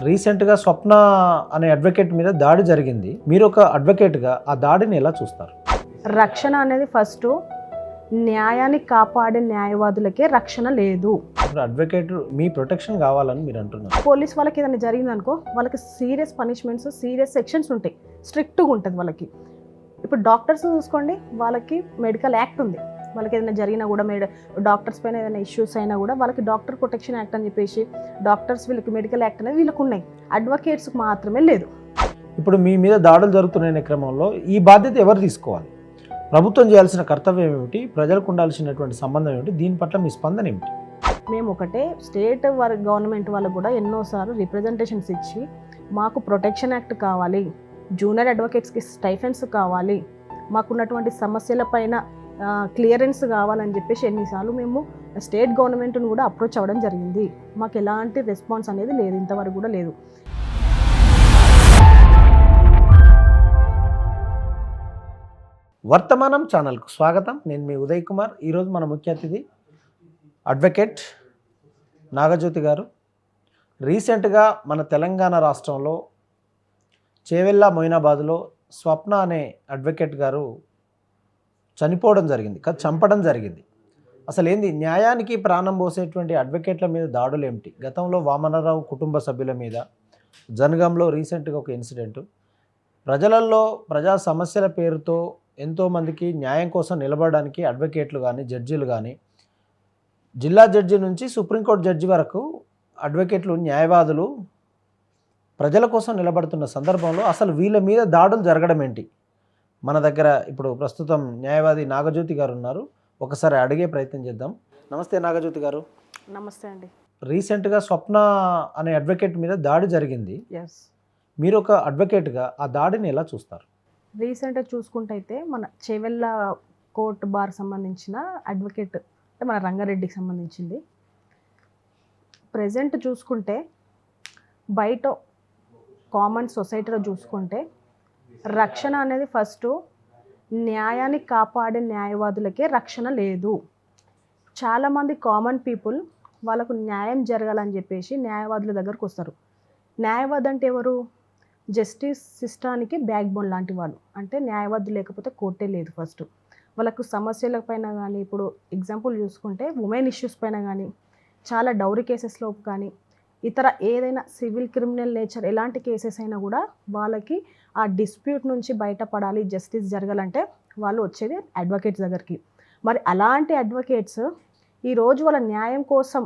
రీసెంట్గా స్వప్న అనే అడ్వకేట్ మీద దాడి జరిగింది. మీరు ఒక అడ్వకేట్గా ఆ దాడిని ఎలా చూస్తారు? రక్షణ అనేది ఫస్ట్ న్యాయాన్ని కాపాడే న్యాయవాదులకే రక్షణ లేదు. ఇప్పుడు అడ్వకేట్ మీ ప్రొటెక్షన్ కావాలని మీరు అంటున్నారు. పోలీస్ వాళ్ళకి ఏదైనా జరిగిందనుకో వాళ్ళకి సీరియస్ పనిష్మెంట్స్, సీరియస్ సెక్షన్స్ ఉంటాయి, స్ట్రిక్ట్గా ఉంటుంది వాళ్ళకి. ఇప్పుడు డాక్టర్స్ చూసుకోండి, వాళ్ళకి మెడికల్ యాక్ట్ ఉంది. వాళ్ళకి ఏదైనా జరిగినా కూడా డాక్టర్స్ పైన ఏదైనా ఇష్యూస్ అయినా కూడా వాళ్ళకి డాక్టర్ ప్రొటెక్షన్ యాక్ట్ అని చెప్పేసి డాక్టర్స్ వీళ్ళకి మెడికల్ యాక్ట్ అనేది వీళ్ళకి ఉన్నాయి. అడ్వకేట్స్కి మాత్రమే లేదు. ఇప్పుడు మీ మీద దాడులు జరుగుతున్న క్రమంలో ఈ బాధ్యత ఎవరు తీసుకోవాలి? ప్రభుత్వం చేయాల్సిన కర్తవ్యం ఏమిటి? ప్రజలకు ఉండాల్సినటువంటి సంబంధం ఏమిటి? దీని పట్ల మీ స్పందన ఏమిటి? మేము ఒకటే స్టేట్ గవర్నమెంట్ వాళ్ళకు కూడా ఎన్నోసార్లు రిప్రజెంటేషన్స్ ఇచ్చి మాకు ప్రొటెక్షన్ యాక్ట్ కావాలి, జూనియర్ అడ్వకేట్స్కి స్టైఫెన్స్ కావాలి, మాకున్నటువంటి సమస్యల పైన క్లియరెన్స్ కావాలని చెప్పేసి ఎన్నిసార్లు మేము స్టేట్ గవర్నమెంట్ను కూడా అప్రోచ్ అవ్వడం జరిగింది. మాకు ఎలాంటి రెస్పాన్స్ అనేది లేదు, ఇంతవరకు కూడా లేదు. వర్తమానం ఛానల్కు స్వాగతం. నేను మీ ఉదయ్ కుమార్. ఈరోజు మన ముఖ్య అతిథి అడ్వకేట్ నాగజ్యోతి గారు. రీసెంట్గా మన తెలంగాణ రాష్ట్రంలో చేవెళ్ళ మొయినాబాద్లో స్వప్న అనే అడ్వకేట్ గారు చనిపోవడం జరిగింది, చంపడం జరిగింది. అసలు ఏంది న్యాయానికి ప్రాణం పోసేటువంటి అడ్వకేట్ల మీద దాడులు ఏమిటి? గతంలో వామనరావు కుటుంబ సభ్యుల మీద, జనగాంలో రీసెంట్గా ఒక ఇన్సిడెంటు, ప్రజలలో ప్రజా సమస్యల పేరుతో ఎంతోమందికి న్యాయం కోసం నిలబడడానికి అడ్వకేట్లు కానీ, జడ్జీలు కానీ, జిల్లా జడ్జి నుంచి సుప్రీంకోర్టు జడ్జి వరకు అడ్వకేట్లు, న్యాయవాదులు ప్రజల కోసం నిలబడుతున్న సందర్భంలో అసలు వీళ్ళ మీద దాడులు జరగడం ఏంటి? మన దగ్గర ఇప్పుడు ప్రస్తుతం న్యాయవాది నాగజ్యోతి గారు ఉన్నారు. ఒకసారి అడిగే ప్రయత్నం చేద్దాం. నమస్తే నాగజ్యోతి గారు. నమస్తే అండి. రీసెంట్గా స్వప్న అనే అడ్వకేట్ మీద దాడి జరిగింది. ఎస్, మీరు ఒక అడ్వకేట్గా ఆ దాడిని ఎలా చూస్తారు? రీసెంట్గా చూసుకుంటే అయితే మన చేవెళ్ళ కోర్టు బార్ సంబంధించిన అడ్వకేట్ అంటే మన రంగారెడ్డికి సంబంధించింది. ప్రజెంట్ చూసుకుంటే బయట కామన్ సొసైటీలో చూసుకుంటే రక్షణ అనేది ఫస్ట్ న్యాయాన్ని కాపాడే న్యాయవాదులకే రక్షణ లేదు. చాలామంది కామన్ పీపుల్ వాళ్ళకు న్యాయం జరగాలని చెప్పేసి న్యాయవాదుల దగ్గరకు వస్తారు. న్యాయవాది అంటే ఎవరు? జస్టిస్ సిస్టానికి బ్యాక్ బోన్ లాంటి వాళ్ళు. అంటే న్యాయవాది లేకపోతే కోర్టే లేదు. ఫస్ట్ వాళ్ళకు సమస్యల పైన కానీ, ఇప్పుడు ఎగ్జాంపుల్ చూసుకుంటే ఉమెన్ ఇష్యూస్ పైన కానీ, చాలా డౌరీ కేసెస్లో కానీ, ఇతర ఏదైనా సివిల్, క్రిమినల్ నేచర్ ఎలాంటి కేసెస్ అయినా కూడా వాళ్ళకి ఆ డిస్ప్యూట్ నుంచి బయటపడాలి, జస్టిస్ జరగాలంటే వాళ్ళు వచ్చేది అడ్వకేట్స్ దగ్గరికి. మరి అలాంటి అడ్వకేట్స్ ఈరోజు వాళ్ళ న్యాయం కోసం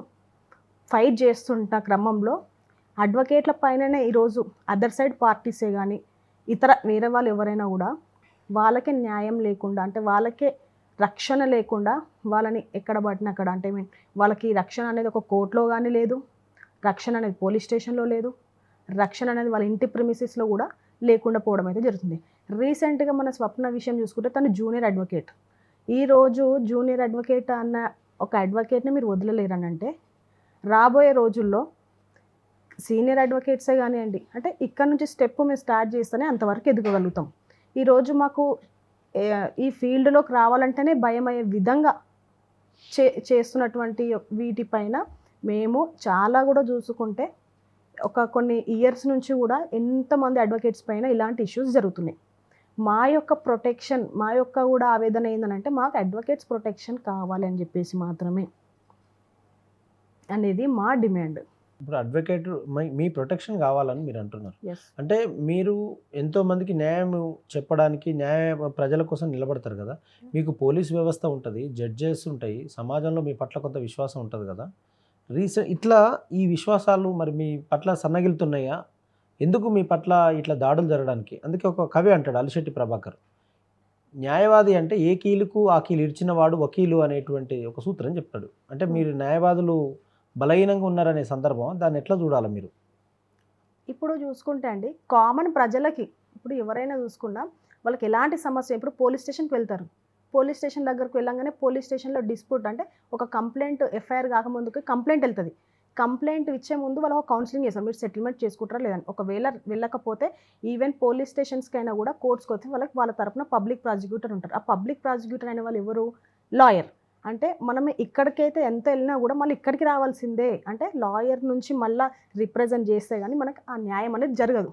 ఫైట్ చేస్తుంట క్రమంలో అడ్వకేట్ల పైననే ఈరోజు అదర్ సైడ్ పార్టీసే కానీ, ఇతర వేరే వాళ్ళు ఎవరైనా కూడా వాళ్ళకే న్యాయం లేకుండా, అంటే వాళ్ళకే రక్షణ లేకుండా వాళ్ళని ఎక్కడ పట్టిన అక్కడ, అంటే వాళ్ళకి రక్షణ అనేది ఒక కోర్టులో కానీ లేదు, రక్షణ అనేది పోలీస్ స్టేషన్లో లేదు, రక్షణ అనేది వాళ్ళ ఇంటి ప్రిమిసెస్లో కూడా లేకుండా పోవడం అయితే జరుగుతుంది. రీసెంట్గా మన స్వప్న విషయం చూసుకుంటే తను జూనియర్ అడ్వకేట్. ఈరోజు జూనియర్ అడ్వకేట్ అన్న ఒక అడ్వకేట్ని మీరు వదిలేరనంటే రాబోయే రోజుల్లో సీనియర్ అడ్వకేట్సే కానివ్వండి, అంటే ఇక్కడ నుంచి స్టెప్ మేము స్టార్ట్ చేస్తేనే అంతవరకు ఎదగగలుగుతాం. ఈరోజు మాకు ఈ ఫీల్డ్లోకి రావాలంటేనే భయం అయ్యే విధంగా చేస్తున్నటువంటి వీటిపైన మేము చాలా కూడా చూసుకుంటే కొన్ని ఇయర్స్ నుంచి కూడా ఎంతమంది అడ్వకేట్స్ పైన ఇలాంటి ఇష్యూస్ జరుగుతున్నాయి. మా యొక్క ప్రొటెక్షన్, మా యొక్క కూడా ఆవేదన ఏంటంటే మాకు అడ్వకేట్స్ ప్రొటెక్షన్ కావాలి అని చెప్పేసి మాత్రమే అనేది మా డిమాండ్. ఇప్పుడు అడ్వకేట్ మీ ప్రొటెక్షన్ కావాలని మీరు అంటున్నారు. ఎస్, అంటే మీరు ఎంతోమందికి న్యాయం చెప్పడానికి, ప్రజల కోసం నిలబడతారు కదా. మీకు పోలీస్ వ్యవస్థ ఉంటుంది, జడ్జెస్ ఉంటాయి, సమాజంలో మీ పట్ల కొంత విశ్వాసం ఉంటుంది కదా. ఇట్లా ఈ విశ్వాసాలు మరి మీ పట్ల సన్నగిలుతున్నాయా? ఎందుకు మీ పట్ల ఇట్లా దాడులు జరగడానికి? అందుకే ఒక కవి అంటాడు, అలిశెట్టి ప్రభాకర్, న్యాయవాది అంటే ఏ కీలుకు ఆ కీలు ఇచ్చిన వాడు వకీలు అనేటువంటి ఒక సూత్రం చెప్తాడు. అంటే మీరు న్యాయవాదులు బలహీనంగా ఉన్నారనే సందర్భం, దాన్ని ఎట్లా చూడాలి మీరు? ఇప్పుడు చూసుకుంటే అండి కామన్ ప్రజలకి, ఇప్పుడు ఎవరైనా చూసుకున్నా వాళ్ళకి ఎలాంటి సమస్య, ఇప్పుడు పోలీస్ స్టేషన్కి వెళ్తారు, పోలీస్ స్టేషన్ దగ్గరకు వెళ్ళంగానే పోలీస్ స్టేషన్లో డిస్ప్యూట్ అంటే ఒక కంప్లైంట్, ఎఫ్ఐఆర్ కాకముందుకి కంప్లైంట్ వెళ్తుంది. కంప్లైంట్ ఇచ్చే ముందు వాళ్ళు ఒక కౌన్సిలింగ్ చేస్తారు, మీరు సెటిల్మెంట్ చేసుకుంటారా లేదని. ఒకవేళ వెళ్ళకపోతే ఈవెన్ పోలీస్ స్టేషన్స్కి అయినా కూడా కోర్ట్స్కి వచ్చి వాళ్ళకి వాళ్ళ తరపున పబ్లిక్ ప్రాసిక్యూటర్ ఉంటారు. ఆ పబ్లిక్ ప్రాసిక్యూటర్ అయిన వాళ్ళు ఎవరు? లాయర్. అంటే మనం ఇక్కడికైతే ఎంత వెళ్ళినా కూడా మళ్ళీ ఇక్కడికి రావాల్సిందే. అంటే లాయర్ నుంచి మళ్ళా రిప్రజెంట్ చేస్తే గానీ మనకు ఆ న్యాయం అనేది జరగదు.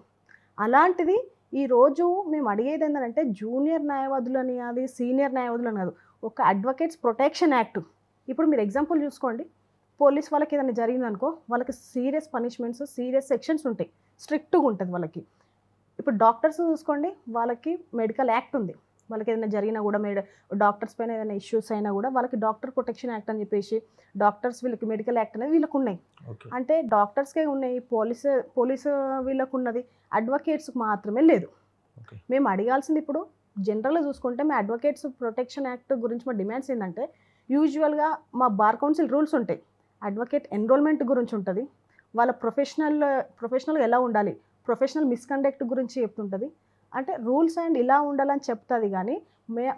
అలాంటిది ఈరోజు మేము అడిగేది ఏంటంటే జూనియర్ న్యాయవాదులని అది సీనియర్ న్యాయవాదులని కాదు. ఒక అడ్వకేట్స్ ప్రొటెక్షన్ యాక్ట్. ఇప్పుడు మీరు ఎగ్జాంపుల్ చూసుకోండి. పోలీస్ వాళ్ళకి ఏదైనా జరిగిందనుకో వాళ్ళకి సీరియస్ పనిష్మెంట్స్, సీరియస్ సెక్షన్స్ ఉంటాయి. స్ట్రిక్ట్‌గా ఉంటది వాళ్ళకి. ఇప్పుడు డాక్టర్స్ చూసుకోండి వాళ్ళకి మెడికల్ యాక్ట్ ఉంది. వాళ్ళకి ఏదైనా జరిగినా కూడా డాక్టర్స్ పైన ఏదైనా ఇష్యూస్ అయినా కూడా వాళ్ళకి డాక్టర్ ప్రొటెక్షన్ యాక్ట్ అని చెప్పేసి డాక్టర్స్ వీళ్ళకి మెడికల్ యాక్ట్ అనేది వీళ్ళకు ఉన్నాయి. ఓకే. అంటే డాక్టర్స్కే ఉన్నాయి, పోలీసు వీళ్ళకు ఉన్నది, అడ్వకేట్స్కి మాత్రమే లేదు. ఓకే. మేము అడగాల్సింది ఇప్పుడు జనరల్గా చూసుకుంటే మా అడ్వకేట్స్ ప్రొటెక్షన్ యాక్ట్ గురించి మా డిమాండ్స్ ఏంటంటే యూజువల్గా మా బార్ కౌన్సిల్ రూల్స్ ఉంటాయి. అడ్వకేట్ ఎన్రోల్మెంట్ గురించి ఉంటుంది, వాళ్ళ ప్రొఫెషనల్గా ఎలా ఉండాలి, ప్రొఫెషనల్ మిస్కండక్ట్ గురించి చెప్తుంటుంది. అంటే రూల్స్ అండ్ ఇలా ఉండాలని చెప్తుంది కానీ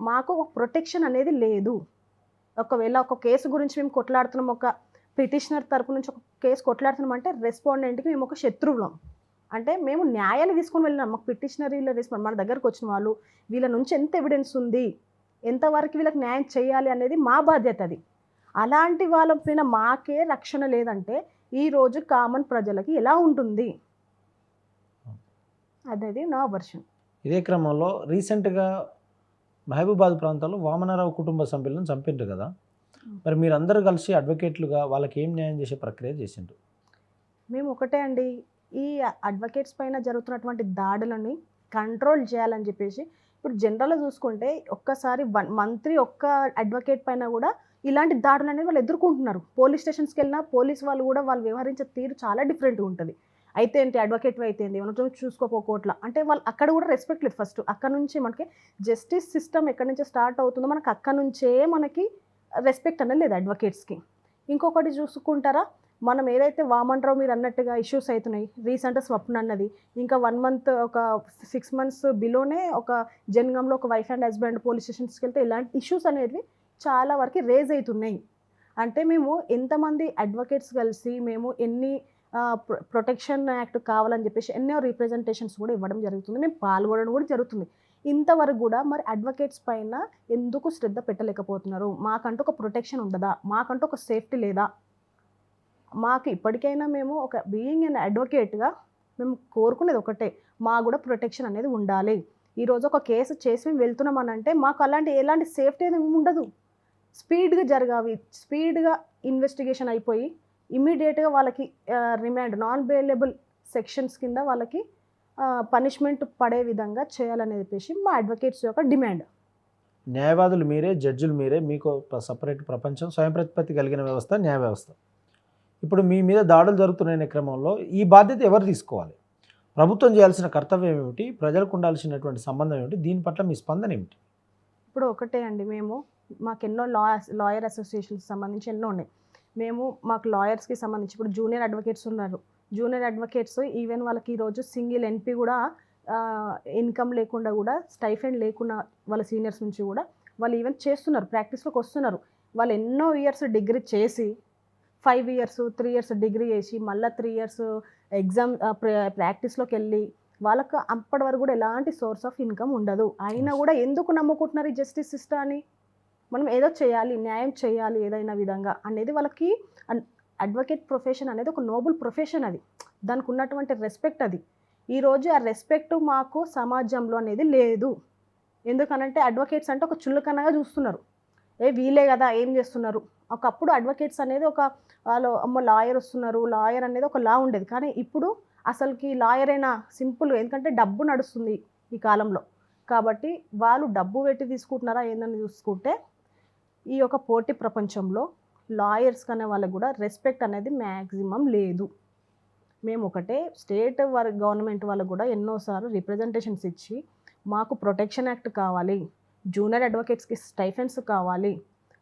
మాకు ఒక ప్రొటెక్షన్ అనేది లేదు. ఒకవేళ ఒక కేసు గురించి మేము కొట్లాడుతున్నాం, ఒక పిటిషనర్ తరపు నుంచి ఒక కేసు కొట్లాడుతున్నాం అంటే రెస్పాండెంట్కి మేము ఒక శత్రువులం. అంటే మేము న్యాయాన్ని తీసుకొని వెళ్ళినాం. మాకు పిటిషనర్ వీళ్ళ రెస్పాండ్ మన దగ్గరకు వచ్చిన వాళ్ళు వీళ్ళ నుంచి ఎంత ఎవిడెన్స్ ఉంది, ఎంతవరకు వీళ్ళకి న్యాయం చేయాలి అనేది మా బాధ్యత. అది అలాంటి వాళ్ళ పైన మాకే రక్షణ లేదంటే ఈరోజు కామన్ ప్రజలకి ఎలా ఉంటుంది అనేది నా వర్షన్. ఇదే క్రమంలో రీసెంట్గా మహబూబాద్ ప్రాంతంలో వామనరావు కుటుంబ సభ్యులను చంపిండ్రు కదా, మరి మీరందరూ కలిసి అడ్వకేట్లుగా వాళ్ళకి ఏం న్యాయం చేసే ప్రక్రియ చేసిండ్రు? మేము ఒకటే అండి, ఈ అడ్వకేట్స్ పైన జరుగుతున్నటువంటి దాడులని కంట్రోల్ చేయాలని చెప్పేసి ఇప్పుడు జనరల్గా చూసుకుంటే ఒక్కసారి మంత్రి ఒక్క అడ్వకేట్ పైన కూడా ఇలాంటి దాడులు అనేవి వాళ్ళు ఎదుర్కొంటున్నారు. పోలీస్ స్టేషన్స్కి వెళ్ళినా పోలీస్ వాళ్ళు కూడా వాళ్ళు వ్యవహరించే తీరు చాలా డిఫరెంట్గా ఉంటుంది. అయితే ఏంటి అడ్వకేట్ అయితే ఏంటి ఏమన్నా చూసుకోపోకోట్లా అంటే వాళ్ళు అక్కడ కూడా రెస్పెక్ట్ లేదు. ఫస్ట్ అక్కడ నుంచి మనకి జస్టిస్ సిస్టమ్ ఎక్కడి నుంచి స్టార్ట్ అవుతుందో మనకి అక్కడ నుంచే మనకి రెస్పెక్ట్ అనేది లేదు అడ్వకేట్స్కి. ఇంకొకటి చూసుకుంటారా, మనం ఏదైతే వామన్రావు మీరు అన్నట్టుగా ఇష్యూస్ అవుతున్నాయి, రీసెంట్ స్వప్న అన్నది, ఇంకా 1 month ఒక 6 months బిలోనే ఒక జనగాంలో ఒక వైఫ్ అండ్ హస్బెండ్ పోలీస్ స్టేషన్స్కి వెళ్తే ఇలాంటి ఇష్యూస్ అనేవి చాలా వరకు రేజ్ అవుతున్నాయి. అంటే మేము ఎంతమంది అడ్వకేట్స్ కలిసి మేము ఎన్ని ప్రొటెక్షన్ యాక్ట్ కావాలని చెప్పేసి ఎన్నో రిప్రజెంటేషన్స్ కూడా ఇవ్వడం జరుగుతుంది, మేము పాల్గొనడం కూడా జరుగుతుంది. ఇంతవరకు కూడా మరి అడ్వకేట్స్ పైన ఎందుకు శ్రద్ధ పెట్టలేకపోతున్నారు? మాకంటూ ఒక ప్రొటెక్షన్ ఉండదా? మాకంటూ ఒక సేఫ్టీ లేదా? మాకు ఇప్పటికైనా మేము ఒక బీయింగ్ అన్ అడ్వకేట్గా మేము కోరుకునేది ఒకటే, మాకు కూడా ప్రొటెక్షన్ అనేది ఉండాలి. ఈరోజు ఒక కేసు చేసి మేము వెళ్తున్నామని అంటే మాకు ఎలాంటి సేఫ్టీ అనేది ఉండదు. స్పీడ్గా జరగాలి, స్పీడ్గా ఇన్వెస్టిగేషన్ అయిపోయి ఇమ్మీడియట్గా వాళ్ళకి రిమాండ్ నాన్ బెయిలబుల్ సెక్షన్స్ కింద వాళ్ళకి పనిష్మెంట్ పడే విధంగా చేయాలని చెప్పేసి మా అడ్వకేట్స్ యొక్క డిమాండ్. న్యాయవాదులు మీరే, జడ్జిలు మీరే, మీకు సపరేట్ ప్రపంచం, స్వయం ప్రతిపత్తి కలిగిన వ్యవస్థ న్యాయ వ్యవస్థ. ఇప్పుడు మీ మీద దాడులు జరుగుతున్న క్రమంలో ఈ బాధ్యత ఎవరు తీసుకోవాలి? ప్రభుత్వం చేయాల్సిన కర్తవ్యం ఏమిటి? ప్రజలకు ఉండాల్సినటువంటి సంబంధం ఏమిటి? దీని పట్ల మీ స్పందన ఏమిటి? ఇప్పుడు ఒకటే అండి, మాకు ఎన్నో లాయర్ అసోసియేషన్స్ సంబంధించి ఎన్నో ఉన్నాయి. మాకు లాయర్స్కి సంబంధించి ఇప్పుడు జూనియర్ అడ్వకేట్స్ ఉన్నారు. జూనియర్ అడ్వకేట్స్ ఈవెన్ వాళ్ళకి ఈరోజు సింగిల్ ఎన్పి కూడా ఇన్కమ్ లేకుండా కూడా స్టైఫెండ్ లేకుండా వాళ్ళ సీనియర్స్ నుంచి కూడా వాళ్ళు ఈవెన్ చేస్తున్నారు, ప్రాక్టీస్లోకి వస్తున్నారు. వాళ్ళు ఎన్నో ఇయర్స్ డిగ్రీ చేసి 5 years 3 years డిగ్రీ చేసి మళ్ళీ 3 years ఎగ్జామ్ ప్రాక్టీస్లోకి వెళ్ళి వాళ్ళకు అప్పటి వరకు కూడా ఎలాంటి సోర్స్ ఆఫ్ ఇన్కమ్ ఉండదు. అయినా కూడా ఎందుకు నమ్ముకుంటున్నారు ఈ జస్టిస్ సిస్టమ్ని? మనం ఏదో చేయాలి, న్యాయం చేయాలి ఏదైనా విధంగా అనేది వాళ్ళకి. అడ్వకేట్ ప్రొఫెషన్ అనేది ఒక నోబుల్ ప్రొఫెషన్, అది దానికి ఉన్నటువంటి రెస్పెక్ట్ అది. ఈరోజు ఆ రెస్పెక్ట్ మాకు సమాజంలో అనేది లేదు. ఎందుకనంటే అడ్వకేట్స్ అంటే ఒక చులకనగా చూస్తున్నారు. వీలే కదా ఏం చేస్తున్నారు. ఒకప్పుడు అడ్వకేట్స్ అనేది ఒక వాళ్ళు లాయర్ వస్తున్నారు, లాయర్ అనేది ఒక లా ఉండేది. కానీ ఇప్పుడు అసలుకి లాయర్ అయినా సింపుల్, ఎందుకంటే డబ్బు నడుస్తుంది ఈ కాలంలో. కాబట్టి వాళ్ళు డబ్బు పెట్టి తీసుకుంటున్నారా ఏందని చూసుకుంటే ఈ యొక్క పోటీ ప్రపంచంలో లాయర్స్ కనే వాళ్ళకి కూడా రెస్పెక్ట్ అనేది మ్యాక్సిమం లేదు. మేము ఒకటే స్టేట్ గవర్నమెంట్ వాళ్ళకు కూడా ఎన్నోసార్లు రిప్రజెంటేషన్స్ ఇచ్చి మాకు ప్రొటెక్షన్ యాక్ట్ కావాలి, జూనియర్ అడ్వకేట్స్కి స్టైఫెండ్స్ కావాలి,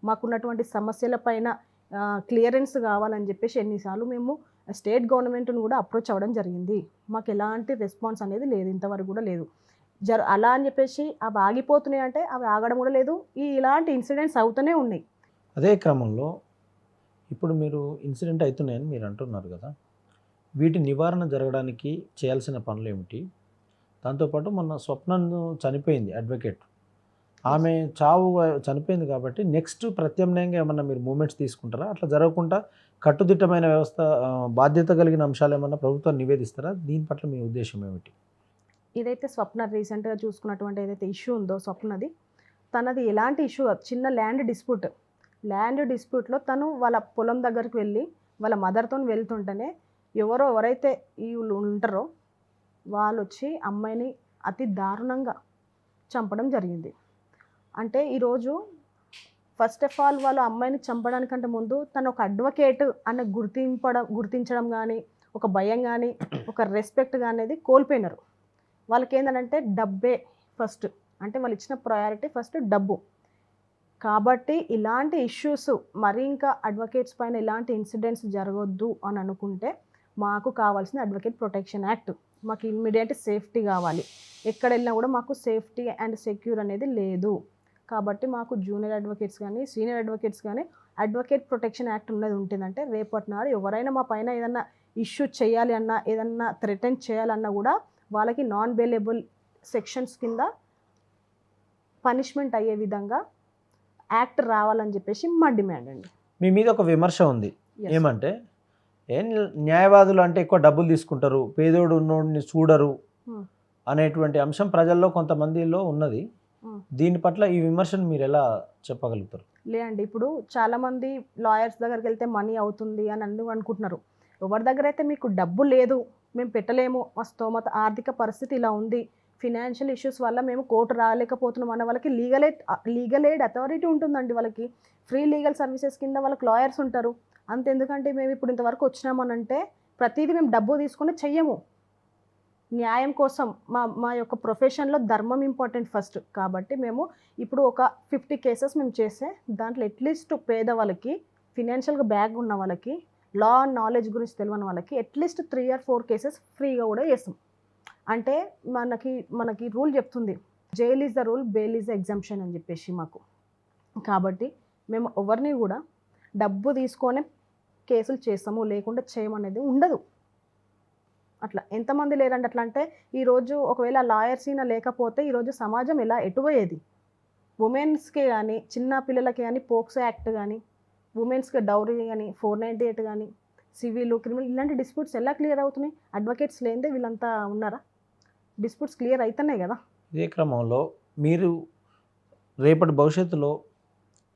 మాకున్నటువంటి సమస్యల పైన క్లియరెన్స్ కావాలని చెప్పేసి ఎన్నిసార్లు మేము స్టేట్ గవర్నమెంట్ను కూడా అప్రోచ్ అవ్వడం జరిగింది. మాకు ఎలాంటి రెస్పాన్స్ అనేది లేదు, ఇంతవరకు కూడా లేదు. అలా అని చెప్పేసి అవి ఆగిపోతున్నాయి అంటే అవి ఆగడం కూడా లేదు. ఇలాంటి ఇన్సిడెంట్స్ అవుతూనే ఉన్నాయి. అదే క్రమంలో ఇప్పుడు మీరు ఇన్సిడెంట్ అవుతున్నాయని మీరు అంటున్నారు కదా, వీటి నివారణ జరగడానికి చేయాల్సిన పనులు ఏమిటి? దాంతోపాటు మొన్న స్వప్నను చనిపోయింది అడ్వకేట్, ఆమె చావు చనిపోయింది కాబట్టి నెక్స్ట్ ప్రత్యామ్నాయంగా ఏమన్నా మీరు మూమెంట్స్ తీసుకుంటారా? అట్లా జరగకుండా కట్టుదిట్టమైన వ్యవస్థ బాధ్యత కలిగిన అంశాలు ఏమన్నా ప్రభుత్వం నివేదిస్తారా? దీని పట్ల మీ ఉద్దేశం ఏమిటి? ఇదైతే స్వప్న రీసెంట్గా చూసుకున్నటువంటి ఏదైతే ఇష్యూ ఉందో స్వప్నది, తనది ఎలాంటి ఇష్యూ చిన్న ల్యాండ్ డిస్ప్యూట్లో తను వాళ్ళ పొలం దగ్గరికి వెళ్ళి వాళ్ళ మదర్తో వెళ్తుంటేనే ఎవరైతే వీళ్ళు ఉంటారో వాళ్ళు వచ్చి అమ్మాయిని అతి దారుణంగా చంపడం జరిగింది. అంటే ఈరోజు ఫస్ట్ ఆఫ్ ఆల్ వాళ్ళు అమ్మాయిని చంపడానికంటే ముందు తను ఒక అడ్వకేట్ అనే గుర్తించడం కానీ, ఒక భయం కానీ, ఒక రెస్పెక్ట్ కానీ అనేది కోల్పోయినారు. వాళ్ళకి ఏంటంటే డబ్బే ఫస్ట్, అంటే వాళ్ళు ఇచ్చిన ప్రయారిటీ ఫస్ట్ డబ్బు. కాబట్టి ఇలాంటి ఇష్యూస్ మరి ఇంకా అడ్వకేట్స్ పైన ఇలాంటి ఇన్సిడెంట్స్ జరగొద్దు అని అనుకుంటే మాకు కావాల్సిన అడ్వకేట్ ప్రొటెక్షన్ యాక్ట్. మాకు ఇమ్మీడియట్ సేఫ్టీ కావాలి. ఎక్కడ వెళ్ళినా కూడా మాకు సేఫ్టీ అండ్ సెక్యూర్ అనేది లేదు. కాబట్టి మాకు జూనియర్ అడ్వకేట్స్ కానీ సీనియర్ అడ్వకేట్స్ కానీ అడ్వకేట్ ప్రొటెక్షన్ యాక్ట్ ఉన్నది ఉంటుందంటే రేపటి నాడు ఎవరైనా మా పైన ఏదన్నా ఇష్యూ చేయాలి అన్నా, ఏదన్నా థ్రెటన్ చేయాలన్నా కూడా వాళ్ళకి నాన్ బెయిలబుల్ సెక్షన్స్ కింద పనిష్మెంట్ అయ్యే విధంగా యాక్ట్ రావాలని చెప్పేసి మా డిమాండ్ అండి. మీ మీద ఒక విమర్శ ఉంది. ఏమంటే న్యాయవాదులు అంటే ఎక్కువ డబ్బులు తీసుకుంటారు, పేదోడు ఉన్నోడిని చూడరు అనేటువంటి అంశం ప్రజల్లో కొంతమందిలో ఉన్నది. దీని పట్ల ఈ విమర్శను మీరు ఎలా చెప్పగలుగుతారు? లేదండి, ఇప్పుడు చాలామంది లాయర్స్ దగ్గరికి వెళ్తే మనీ అవుతుంది అని అనుకుంటున్నారు. ఎవరి దగ్గర అయితే మీకు డబ్బు లేదు, మేము పెట్టలేము, మా స్తోమత ఆర్థిక పరిస్థితి ఇలా ఉంది, ఫినాన్షియల్ ఇష్యూస్ వల్ల మేము కోర్టు రాలేకపోతున్నాం అన్న వాళ్ళకి లీగల్ ఎయిడ్ అథారిటీ ఉంటుందండి. వాళ్ళకి ఫ్రీ లీగల్ సర్వీసెస్ కింద వాళ్ళకి లాయర్స్ ఉంటారు. అంతెందుకంటే మేము ఇప్పుడు ఇంతవరకు వచ్చినామనంటే ప్రతిదీ మేము డబ్బు తీసుకొని చెయ్యము. న్యాయం కోసం మా యొక్క ప్రొఫెషన్లో ధర్మం ఇంపార్టెంట్ ఫస్ట్. కాబట్టి మేము ఇప్పుడు ఒక 50 కేసెస్ మేము చేస్తే దాంట్లో అట్లీస్ట్ పేదవాళ్ళకి, ఫినాన్షియల్గా బ్యాగ్ ఉన్న వాళ్ళకి, లా అండ్ నాలెడ్జ్ గురించి తెలియని వాళ్ళకి అట్లీస్ట్ 3 or 4 కేసెస్ ఫ్రీగా కూడా చేస్తాం. అంటే మనకి రూల్ చెప్తుంది, jail is the rule, bail is the exemption అని చెప్పేసి మాకు. కాబట్టి మేము ఎవరిని కూడా డబ్బు తీసుకొని కేసులు చేస్తాము, లేకుండా చేయమనేది ఉండదు. అట్లా ఎంతమంది లేరండి. అట్లా అంటే ఈరోజు ఒకవేళ లాయర్స్ అయినా లేకపోతే ఈరోజు సమాజం ఎలా ఎటుపోయేది? ఉమెన్స్కి కానీ, చిన్న పిల్లలకి కానీ పోక్సో యాక్ట్ కానీ, ఉమెన్స్కి డౌరీ కానీ, 498 కానీ, సివిల్, క్రిమినల్ ఇలాంటి డిస్ప్యూట్స్ ఎలా క్లియర్ అవుతున్నాయి? అడ్వకేట్స్ లేనిదే వీళ్ళంతా ఉన్నారా? డిస్ప్యూట్స్ క్లియర్ అవుతున్నాయి కదా. ఇదే క్రమంలో మీరు రేపటి భవిష్యత్తులో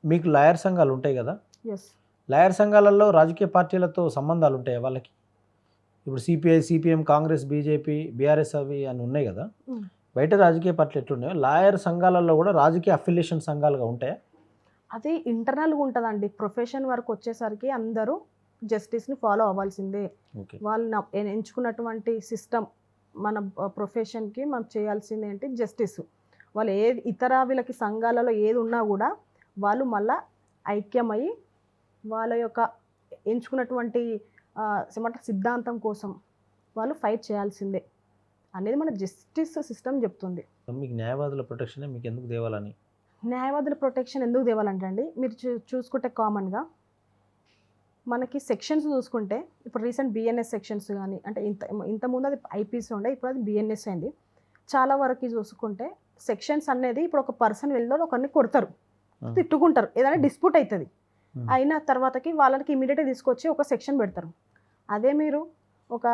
మీకు లాయర్ సంఘాలు ఉంటాయి కదా, ఎస్, లాయర్ సంఘాలలో రాజకీయ పార్టీలతో సంబంధాలు ఉంటాయి వాళ్ళకి? ఇప్పుడు CPI, CPM, Congress, BJP, BRS అవి అని ఉన్నాయి కదా, బయట రాజకీయ పార్టీలు ఎట్లున్నాయో లాయర్ సంఘాలలో కూడా రాజకీయ అఫిలియేషన్ సంఘాలుగా ఉంటాయా? అది ఇంటర్నల్గా ఉంటుందండి. ప్రొఫెషన్ వరకు వచ్చేసరికి అందరూ జస్టిస్ని ఫాలో అవ్వాల్సిందే. వాళ్ళు ఎంచుకున్నటువంటి సిస్టమ్, మన ప్రొఫెషన్కి మనం చేయాల్సింది ఏంటి? జస్టిస్. వాళ్ళు ఇతర వీళ్ళకి సంఘాలలో ఏది ఉన్నా కూడా వాళ్ళు మళ్ళా ఐక్యమై వాళ్ళ యొక్క ఎంచుకున్నటువంటి సిద్ధాంతం కోసం వాళ్ళు ఫైట్ చేయాల్సిందే అనేది మన జస్టిస్ సిస్టమ్ చెప్తుంది. మీకు న్యాయవాదుల ప్రొటెక్షన్ మీకు ఎందుకు దేవాలని? న్యాయవాదుల ప్రొటెక్షన్ ఎందుకు దేవాలంటే అండి, మీరు చూసుకుంటే కామన్గా మనకి సెక్షన్స్ చూసుకుంటే ఇప్పుడు రీసెంట్ బిఎన్ఎస్ సెక్షన్స్ కానీ, అంటే ఇంతకుముందు అది ఐపీసీ ఉండే, ఇప్పుడు అది బిఎన్ఎస్ అయింది. చాలా వరకు చూసుకుంటే సెక్షన్స్ అనేది ఇప్పుడు ఒక పర్సన్ వెళ్ళి ఒకరిని కొడతారు, తిట్టుకుంటారు, ఏదైనా డిస్ప్యూట్ అవుతుంది, అయిన తర్వాతకి వాళ్ళకి ఇమీడియట్గా తీసుకొచ్చి ఒక సెక్షన్ పెడతారు. అదే మీరు ఒక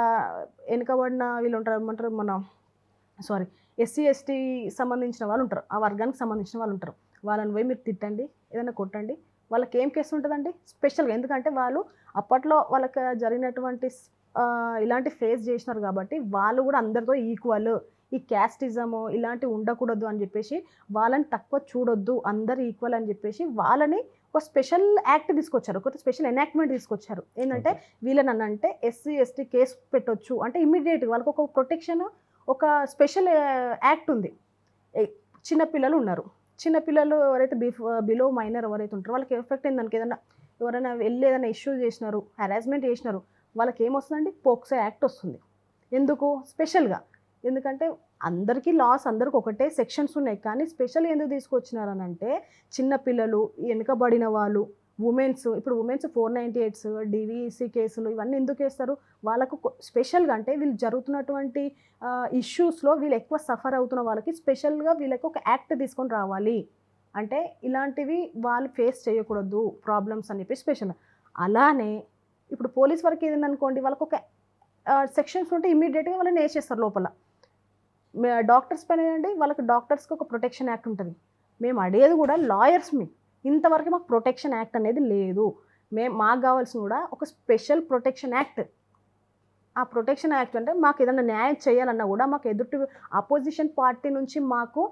వెనుకబడిన వీళ్ళు ఉంటారు, ఎస్సీ ఎస్టీ సంబంధించిన వాళ్ళు ఉంటారు, ఆ వర్గానికి సంబంధించిన వాళ్ళు ఉంటారు, వాళ్ళని పోయి మీరు తిట్టండి, ఏదైనా కొట్టండి, వాళ్ళకి ఏం కేసు ఉంటుందండి స్పెషల్గా? ఎందుకంటే వాళ్ళు అప్పట్లో వాళ్ళకి జరిగినటువంటి ఇలాంటి ఫేస్ చేసినారు కాబట్టి వాళ్ళు కూడా అందరితో ఈక్వల్, ఈ క్యాస్టిజము ఇలాంటివి ఉండకూడదు అని చెప్పేసి వాళ్ళని తక్కువ చూడొద్దు, అందరు ఈక్వల్ అని చెప్పేసి వాళ్ళని ఒక స్పెషల్ యాక్ట్ తీసుకొచ్చారు, ఒక స్పెషల్ ఎనాక్ట్మెంట్ తీసుకొచ్చారు. ఏంటంటే వీళ్ళని అంటే ఎస్సీ ఎస్టీ కేసు పెట్టొచ్చు అంటే ఇమ్మీడియట్గా వాళ్ళకి ఒక ప్రొటెక్షన్, ఒక స్పెషల్ యాక్ట్ ఉంది. చిన్నపిల్లలు ఉన్నారు, చిన్నపిల్లలు ఎవరైతే బిలో మైనర్ ఎవరైతే ఉంటారో వాళ్ళకి ఎఫెక్ట్ అయిందానికి ఏదైనా ఎవరైనా వెళ్ళి ఏదైనా ఇష్యూ చేసినారు, హెరాస్మెంట్ చేసినారు, వాళ్ళకి ఏమొస్తుందండి? పోక్సో యాక్ట్ వస్తుంది. ఎందుకు స్పెషల్గా? ఎందుకంటే అందరికీ లాస్ అందరికి ఒకటే సెక్షన్స్ ఉన్నాయి, కానీ స్పెషల్ ఎందుకు తీసుకొచ్చినారని అంటే చిన్నపిల్లలు, వెనుకబడిన వాళ్ళు, ఉమెన్స్, ఇప్పుడు ఉమెన్స్ 498s, డివిసి కేసులు ఇవన్నీ ఎందుకు వేస్తారు? వాళ్ళకు స్పెషల్గా అంటే వీళ్ళు జరుగుతున్నటువంటి ఇష్యూస్లో వీళ్ళు ఎక్కువ సఫర్ అవుతున్న వాళ్ళకి స్పెషల్గా వీళ్ళకి ఒక యాక్ట్ తీసుకొని రావాలి. అంటే ఇలాంటివి వాళ్ళు ఫేస్ చేయకూడదు ప్రాబ్లమ్స్ అని చెప్పి స్పెషల్. అలానే ఇప్పుడు పోలీస్ వర్క్ ఏదనుకోండి, వాళ్ళకు ఒక సెక్షన్స్ ఉంటే ఇమీడియట్గా వాళ్ళని వేసేస్తారు లోపల. డాక్టర్స్ పని ఏంటంటే వాళ్ళకి డాక్టర్స్కి ఒక ప్రొటెక్షన్ యాక్ట్ ఉంటుంది. మేము అడిగేది కూడా లాయర్స్ని, ఇంతవరకు మాకు ప్రొటెక్షన్ యాక్ట్ అనేది లేదు. మాకు కావాల్సిన కూడా ఒక స్పెషల్ ప్రొటెక్షన్ యాక్ట్. ఆ ప్రొటెక్షన్ యాక్ట్ అంటే మాకు ఏదైనా న్యాయం చేయాలన్నా కూడా మాకు ఎదుటి అపోజిషన్ పార్టీ నుంచి మాకు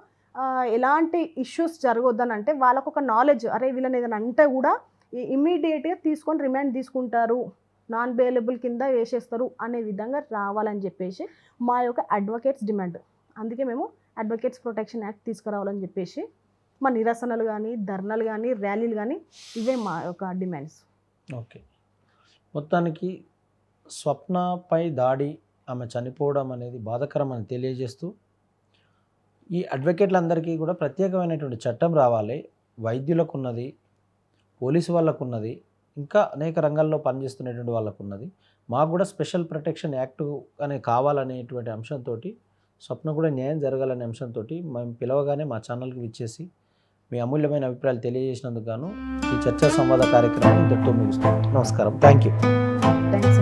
ఎలాంటి ఇష్యూస్ జరగొద్దని అంటే వాళ్ళకు ఒక నాలెడ్జ్, అరే వీళ్ళని ఏదైనా అంటే కూడా ఇమ్మీడియట్గా తీసుకొని రిమాండ్ తీసుకుంటారు, నాన్ బెయిలబుల్ కింద వేసేస్తారు అనే విధంగా రావాలని చెప్పేసి మా యొక్క అడ్వకేట్స్ డిమాండ్. అందుకే మేము అడ్వకేట్స్ ప్రొటెక్షన్ యాక్ట్ తీసుకురావాలని చెప్పేసి మా నిరసనలు కానీ, ధర్నాలు కానీ, ర్యాలీలు కానీ ఇవే మా యొక్క డిమాండ్స్. ఓకే, మొత్తానికి స్వప్నపై దాడి, ఆమె చనిపోవడం అనేది బాధాకరం అని తెలియజేస్తూ, ఈ అడ్వకేట్లందరికీ కూడా ప్రత్యేకమైనటువంటి చట్టం రావాలి. వైద్యులకు ఉన్నది, పోలీసు వాళ్ళకు ఉన్నది, ఇంకా అనేక రంగాల్లో పనిచేస్తున్నటువంటి వాళ్ళకు ఉన్నది. మాకు కూడా స్పెషల్ ప్రొటెక్షన్ యాక్ట్ అనేది కావాలనేటువంటి అంశంతో, స్వప్న కూడా న్యాయం జరగాలనే అంశంతో మేము పిలవగానే మా ఛానల్కి విచ్చేసి మీ అమూల్యమైన అభిప్రాయాలు తెలియజేసినందుకు గాను ఈ చర్చా సంవాద కార్యక్రమం ఇంతటితో ముగిస్తాం. నమస్కారం. Thank you. థ్యాంక్స్.